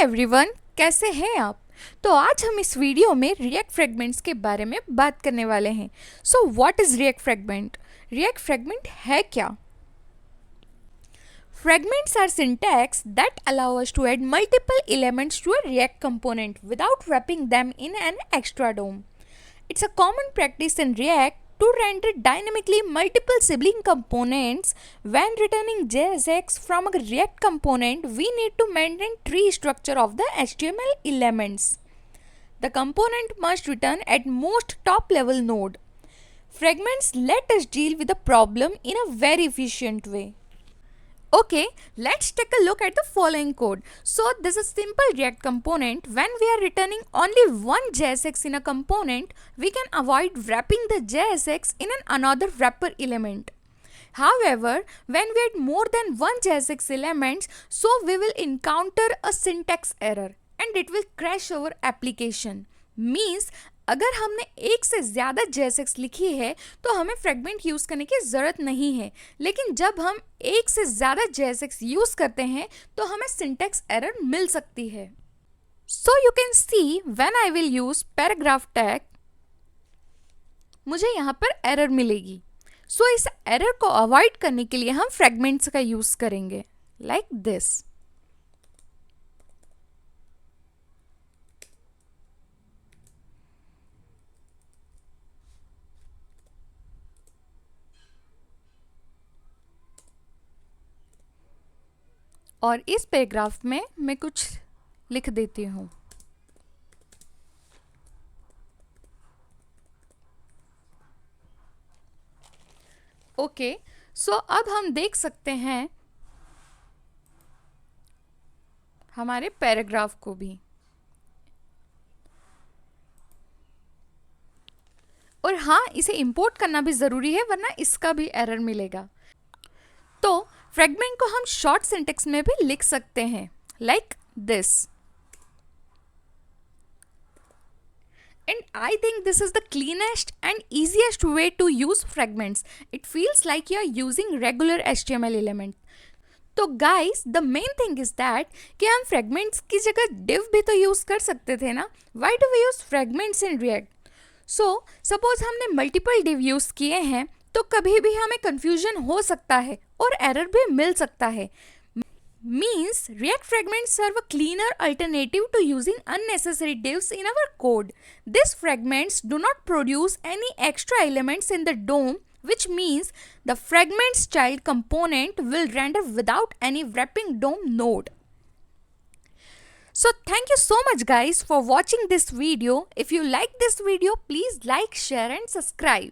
Everyone, कैसे हैं आप। तो आज हम इस वीडियो में रिएक्ट फ्रेगमेंट्स के बारे में बात करने वाले हैं। So what is react fragment? React fragment है क्या? Fragments are syntax that allow us to add multiple elements to a React component without wrapping them in an extra DOM. It's a common practice in React to render dynamically multiple sibling components. When returning JSX from a React component, we need to maintain tree structure of the HTML elements. The component must return at most top level node. Fragments let us deal with the problem in a very efficient way. Okay, let's take a look at the following code. So this is simple React component. When we are returning only one JSX in a component, we can avoid wrapping the JSX in another wrapper element. However, when we add more than one JSX elements, so we will encounter a syntax error and it will crash our application. Means अगर हमने एक से ज़्यादा JSX लिखी है तो हमें fragment use करने की ज़रूरत नहीं है, लेकिन जब हम एक से ज़्यादा JSX यूज़ करते हैं तो हमें सिंटैक्स एरर मिल सकती है. So you can see when I will use paragraph tag, मुझे यहाँ पर एरर मिलेगी. सो इस एरर को अवॉइड करने के लिए हम फ्रेगमेंट्स का यूज़ करेंगे लाइक दिस. और इस पैराग्राफ में मैं कुछ लिख देती हूँ. ओके, सो अब हम देख सकते हैं हमारे पैराग्राफ को भी. और हाँ, इसे इंपोर्ट करना भी ज़रूरी है वरना इसका भी एरर मिलेगा. तो फ्रेगमेंट को हम शॉर्ट सिंटेक्स में भी लिख सकते हैं like this. And I think this is the cleanest and easiest way to use fragments. It feels like you are using regular HTML element. तो guys, the main thing is that कि हम fragments की जगह div भी तो use कर सकते थे ना. Why do we use fragments in React? So, suppose हमने multiple div use किए हैं तो कभी भी हमें confusion हो सकता है और error भी मिल सकता है. Means React fragments serve a cleaner alternative to using unnecessary divs in our code. These fragments do not produce any extra elements in the DOM, which means the fragments child component will render without any wrapping DOM node. So thank you so much guys for watching this video. If you like this video, please like, share and subscribe.